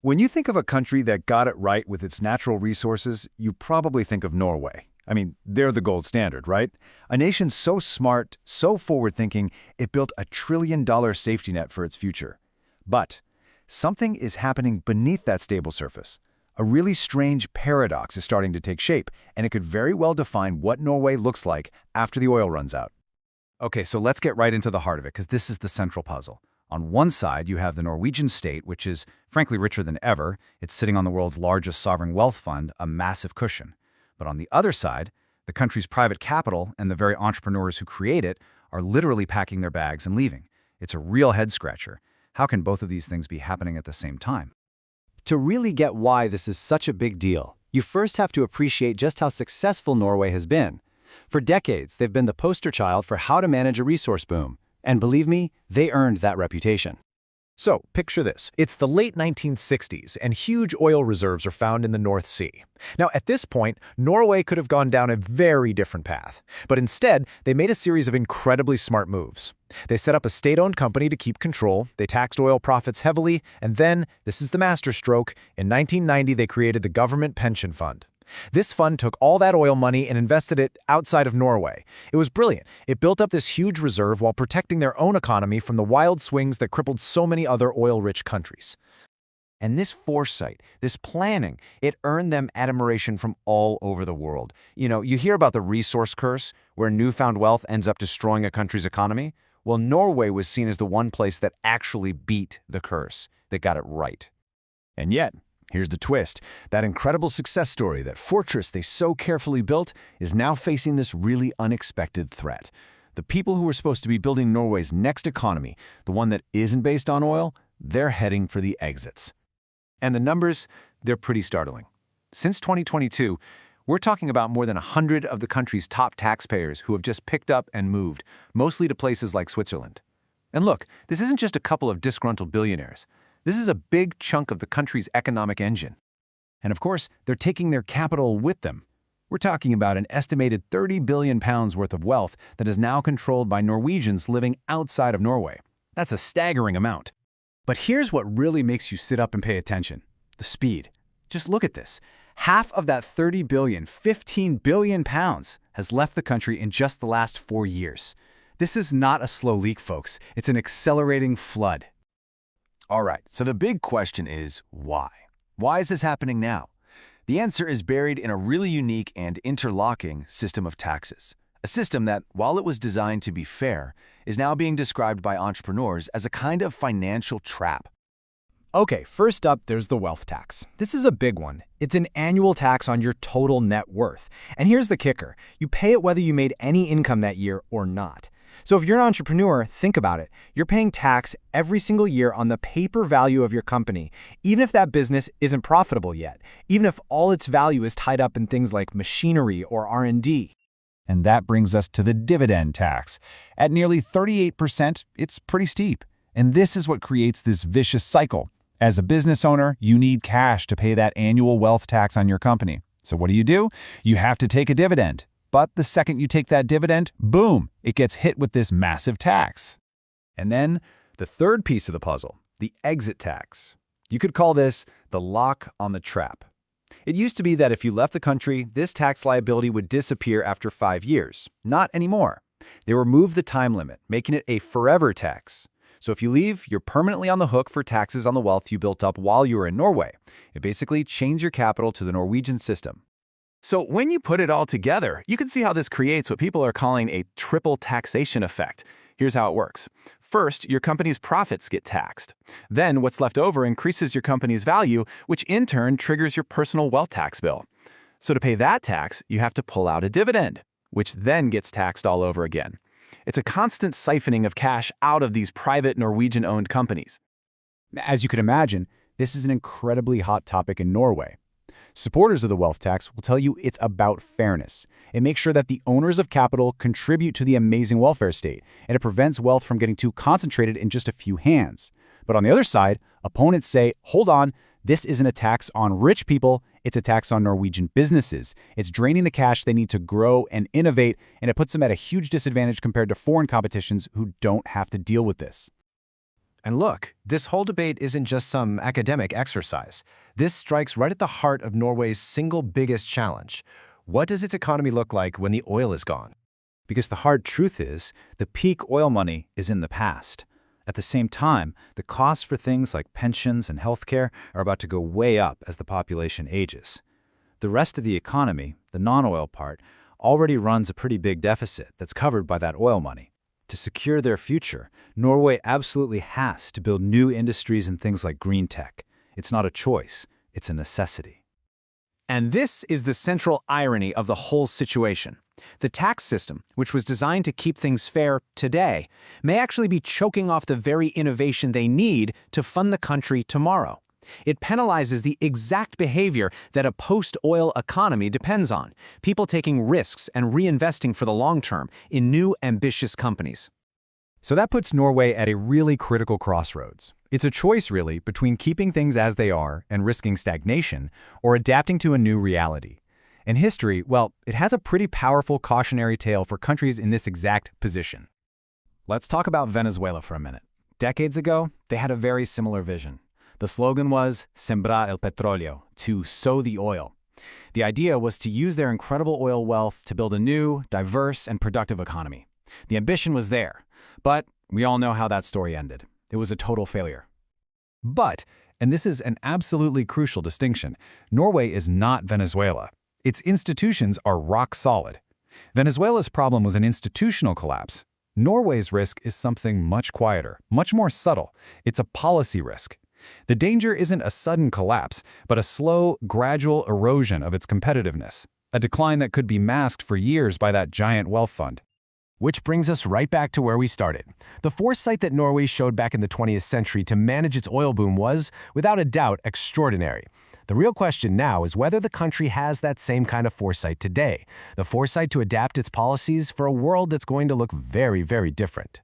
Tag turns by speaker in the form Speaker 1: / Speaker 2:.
Speaker 1: When you think of a country that got it right with its natural resources, you probably think of Norway. I mean, they're the gold standard, right? A nation so smart, so forward-thinking, it built a trillion-dollar safety net for its future. But something is happening beneath that stable surface. A really strange paradox is starting to take shape, and it could very well define what Norway looks like after the oil runs out.
Speaker 2: Okay, so let's get right into the heart of it, because this is the central puzzle. On one side, you have the Norwegian state, which is, frankly, richer than ever. It's sitting on the world's largest sovereign wealth fund, a massive cushion. But on the other side, the country's private capital and the very entrepreneurs who create it are literally packing their bags and leaving. It's a real head-scratcher. How can both of these things be happening at the same time?
Speaker 3: To really get why this is such a big deal, you first have to appreciate just how successful Norway has been. For decades, they've been the poster child for how to manage a resource boom. And believe me, they earned that reputation.
Speaker 4: So, picture this. It's the late 1960s, and huge oil reserves are found in the North Sea. Now, at this point, Norway could have gone down a very different path. But instead, they made a series of incredibly smart moves. They set up a state-owned company to keep control, they taxed oil profits heavily, and then, this is the masterstroke, in 1990 they created the Government Pension Fund. This fund took all that oil money and invested it outside of Norway. It was brilliant. It built up this huge reserve while protecting their own economy from the wild swings that crippled so many other oil-rich countries.
Speaker 5: And this foresight, this planning, it earned them admiration from all over the world. You hear about the resource curse, where newfound wealth ends up destroying a country's economy. Well, Norway was seen as the one place that actually beat the curse, that got it right.
Speaker 1: And yet, here's the twist. That incredible success story, that fortress they so carefully built, is now facing this really unexpected threat. The people who were supposed to be building Norway's next economy, the one that isn't based on oil, they're heading for the exits.
Speaker 3: And the numbers, they're pretty startling. Since 2022, we're talking about more than 100 of the country's top taxpayers who have just picked up and moved, mostly to places like Switzerland. And look, this isn't just a couple of disgruntled billionaires. This is a big chunk of the country's economic engine.
Speaker 2: And of course, they're taking their capital with them. We're talking about an estimated 30 billion pounds worth of wealth that is now controlled by Norwegians living outside of Norway. That's a staggering amount. But here's what really makes you sit up and pay attention: the speed. Just look at this. Half of that 30 billion, 15 billion pounds has left the country in just the last 4 years. This is not a slow leak, folks. It's an accelerating flood.
Speaker 1: All right, so the big question is why? Why is this happening now? The answer is buried in a really unique and interlocking system of taxes. A system that, while it was designed to be fair, is now being described by entrepreneurs as a kind of financial trap.
Speaker 2: Okay, first up, there's the wealth tax. This is a big one. It's an annual tax on your total net worth. And here's the kicker. You pay it whether you made any income that year or not. So if you're an entrepreneur, think about it. You're paying tax every single year on the paper value of your company, even if that business isn't profitable yet, even if all its value is tied up in things like machinery or R&D.
Speaker 6: And that brings us to the dividend tax. At nearly 38%, it's pretty steep. And this is what creates this vicious cycle. As a business owner, you need cash to pay that annual wealth tax on your company. So what do? You have to take a dividend. But the second you take that dividend, boom, it gets hit with this massive tax.
Speaker 4: And then, the third piece of the puzzle, the exit tax. You could call this the lock on the trap. It used to be that if you left the country, this tax liability would disappear after 5 years. Not anymore. They removed the time limit, making it a forever tax. So if you leave, you're permanently on the hook for taxes on the wealth you built up while you were in Norway. It basically changed your capital to the Norwegian system. So when you put it all together, you can see how this creates what people are calling a triple taxation effect. Here's how it works. First, your company's profits get taxed. Then what's left over increases your company's value, which in turn triggers your personal wealth tax bill. So to pay that tax, you have to pull out a dividend, which then gets taxed all over again. It's a constant siphoning of cash out of these private Norwegian-owned companies.
Speaker 2: As you can imagine, this is an incredibly hot topic in Norway. Supporters of the wealth tax will tell you it's about fairness. It makes sure that the owners of capital contribute to the amazing welfare state, and it prevents wealth from getting too concentrated in just a few hands. But on the other side, opponents say, hold on, this isn't a tax on rich people, it's a tax on Norwegian businesses. It's draining the cash they need to grow and innovate, and it puts them at a huge disadvantage compared to foreign competitions who don't have to deal with this.
Speaker 5: And look, this whole debate isn't just some academic exercise. This strikes right at the heart of Norway's single biggest challenge. What does its economy look like when the oil is gone?
Speaker 4: Because the hard truth is, the peak oil money is in the past. At the same time, the costs for things like pensions and healthcare are about to go way up as the population ages. The rest of the economy, the non-oil part, already runs a pretty big deficit that's covered by that oil money. To secure their future, Norway absolutely has to build new industries and things like green tech. It's not a choice, it's a necessity.
Speaker 2: And this is the central irony of the whole situation. The tax system, which was designed to keep things fair today, may actually be choking off the very innovation they need to fund the country tomorrow. It penalizes the exact behavior that a post-oil economy depends on, people taking risks and reinvesting for the long term in new, ambitious companies.
Speaker 4: So that puts Norway at a really critical crossroads. It's a choice, really, between keeping things as they are and risking stagnation, or adapting to a new reality. And history, well, it has a pretty powerful cautionary tale for countries in this exact position.
Speaker 2: Let's talk about Venezuela for a minute. Decades ago, they had a very similar vision. The slogan was Sembrar el petróleo, to sow the oil. The idea was to use their incredible oil wealth to build a new, diverse, and productive economy. The ambition was there, but we all know how that story ended. It was a total failure.
Speaker 6: But, and this is an absolutely crucial distinction, Norway is not Venezuela. Its institutions are rock solid. Venezuela's problem was an institutional collapse. Norway's risk is something much quieter, much more subtle. It's a policy risk. The danger isn't a sudden collapse, but a slow, gradual erosion of its competitiveness, a decline that could be masked for years by that giant wealth fund.
Speaker 5: Which brings us right back to where we started. The foresight that Norway showed back in the 20th century to manage its oil boom was, without a doubt, extraordinary. The real question now is whether the country has that same kind of foresight today, the foresight to adapt its policies for a world that's going to look very, very different.